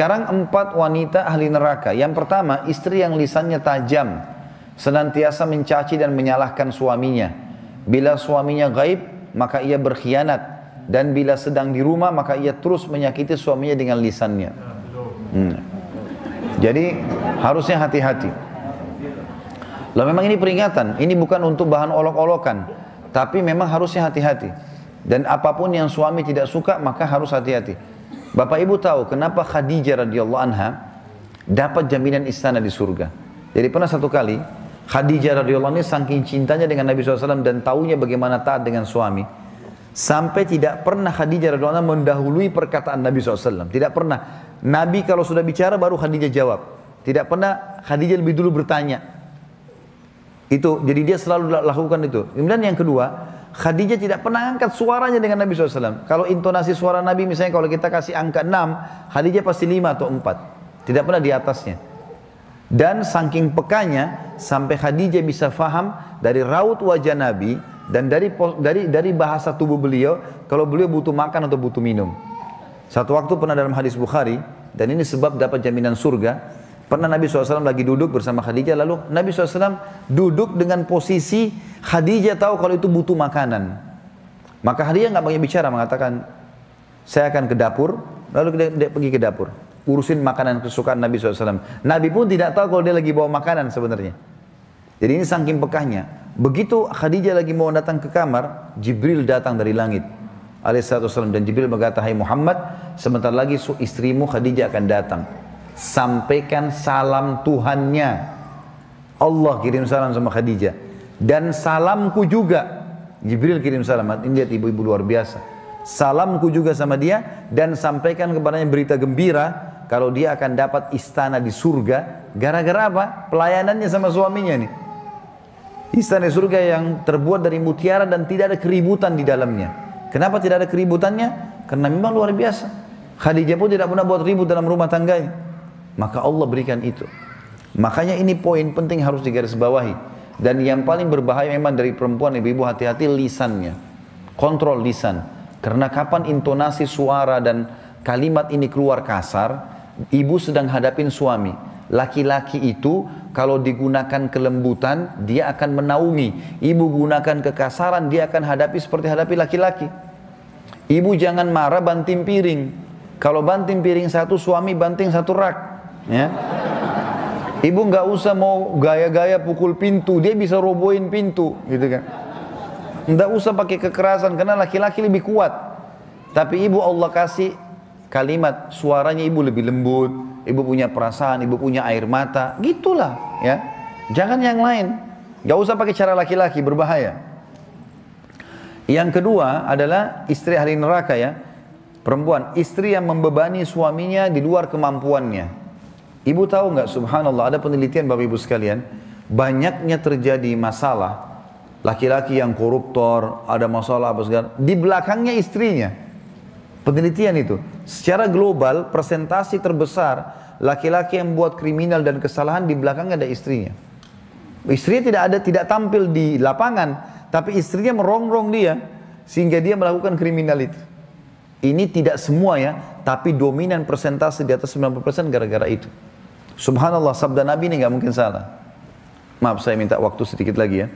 Sekarang 4 wanita ahli neraka. Yang pertama, istri yang lisannya tajam, senantiasa mencaci dan menyalahkan suaminya. Bila suaminya gaib, maka ia berkhianat. Dan bila sedang di rumah, maka ia terus menyakiti suaminya dengan lisannya. Jadi harusnya hati-hati. Lalu memang ini peringatan, ini bukan untuk bahan olok-olokan, tapi memang harusnya hati-hati. Dan apapun yang suami tidak suka, maka harus hati-hati. Bapak Ibu tahu kenapa Khadijah radhiyallahu anha dapat jaminan istana di surga. Jadi pernah satu kali Khadijah radhiyallahu anha saking cintanya dengan Nabi SAW dan taunya bagaimana taat dengan suami, sampai tidak pernah Khadijah radhiyallahu anha mendahului perkataan Nabi SAW. Tidak pernah. Nabi kalau sudah bicara baru Khadijah jawab. Tidak pernah Khadijah lebih dulu bertanya. Itu, jadi dia selalu lakukan itu. Kemudian yang kedua, Khadijah tidak pernah angkat suaranya dengan Nabi SAW. Kalau intonasi suara Nabi misalnya kalau kita kasih angka 6, Khadijah pasti 5 atau 4. Tidak pernah di atasnya. Dan saking pekanya sampai Khadijah bisa faham dari raut wajah Nabi dan dari bahasa tubuh beliau kalau beliau butuh makan atau butuh minum. Satu waktu pernah dalam hadis Bukhari, dan ini sebab dapat jaminan surga, pernah Nabi SAW lagi duduk bersama Khadijah, lalu Nabi SAW duduk dengan posisi Khadijah tahu kalau itu butuh makanan. Maka Khadijah nggak banyak bicara, mengatakan, saya akan ke dapur, lalu dia pergi ke dapur, urusin makanan kesukaan Nabi SAW. Nabi pun tidak tahu kalau dia lagi bawa makanan sebenarnya. Jadi ini saking pekahnya. Begitu Khadijah lagi mau datang ke kamar, Jibril datang dari langit alaihissalam, dan Jibril berkata, hai Muhammad, sebentar lagi istrimu Khadijah akan datang, sampaikan salam Tuhannya. Allah kirim salam sama Khadijah, dan salamku juga. Jibril kirim salam. Ini lihat ibu-ibu luar biasa. Salamku juga sama dia, dan sampaikan kepadanya berita gembira kalau dia akan dapat istana di surga. Gara-gara apa? Pelayanannya sama suaminya nih. Istana surga yang terbuat dari mutiara dan tidak ada keributan di dalamnya. Kenapa tidak ada keributannya? Karena memang luar biasa. Khadijah pun tidak pernah buat ribut dalam rumah tangganya. Maka Allah berikan itu. Makanya ini poin penting harus digarisbawahi. Dan yang paling berbahaya memang dari perempuan, ibu-ibu hati-hati lisannya. Kontrol lisan. Karena kapan intonasi suara dan kalimat ini keluar kasar, ibu sedang hadapin suami. Laki-laki itu kalau digunakan kelembutan, dia akan menaungi. Ibu gunakan kekasaran, dia akan hadapi seperti hadapi laki-laki. Ibu jangan marah banting piring. Kalau banting piring satu, suami banting satu rak. Ya. Ibu nggak usah mau gaya-gaya pukul pintu, dia bisa robohin pintu, gitu kan. Nggak usah pakai kekerasan, karena laki-laki lebih kuat. Tapi ibu Allah kasih kalimat, suaranya ibu lebih lembut, ibu punya perasaan, ibu punya air mata, gitulah ya. Jangan yang lain. Gak usah pakai cara laki-laki, berbahaya. Yang kedua adalah istri ahli neraka ya. Perempuan, istri yang membebani suaminya di luar kemampuannya. Ibu tahu nggak, subhanallah, ada penelitian Bapak Ibu sekalian, banyaknya terjadi masalah laki-laki yang koruptor, ada masalah apa segala, di belakangnya istrinya. Penelitian itu, secara global persentase terbesar laki-laki yang buat kriminal dan kesalahan di belakangnya ada istrinya. Istrinya tidak tampil di lapangan, tapi istrinya merongrong dia sehingga dia melakukan kriminal itu. Ini tidak semua ya, tapi dominan persentase di atas 90% gara-gara itu. Subhanallah, sabda Nabi ini nggak mungkin salah. Maaf, saya minta waktu sedikit lagi ya.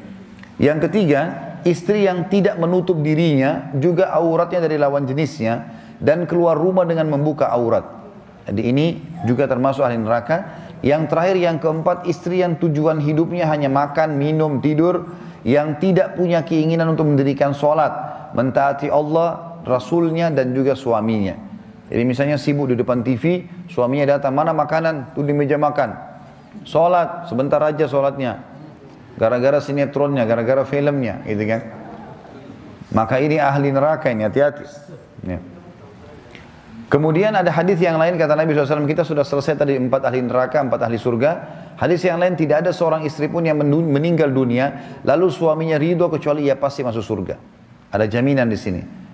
Yang ketiga, istri yang tidak menutup dirinya, juga auratnya dari lawan jenisnya, dan keluar rumah dengan membuka aurat. Jadi ini juga termasuk ahli neraka. Yang terakhir, yang keempat, istri yang tujuan hidupnya hanya makan, minum, tidur, yang tidak punya keinginan untuk mendirikan sholat, mentaati Allah, Rasulnya, dan juga suaminya. Jadi misalnya sibuk di depan TV, suaminya datang, mana makanan? Tuh di meja makan. Sholat, sebentar aja sholatnya. Gara-gara sinetronnya, gara-gara filmnya, gitu kan. Maka ini ahli neraka ini, hati-hati. Ya. Kemudian ada hadis yang lain, kata Nabi SAW, kita sudah selesai tadi 4 ahli neraka, 4 ahli surga. Hadis yang lain, tidak ada seorang istri pun yang meninggal dunia, lalu suaminya ridho kecuali ia pasti masuk surga. Ada jaminan di sini.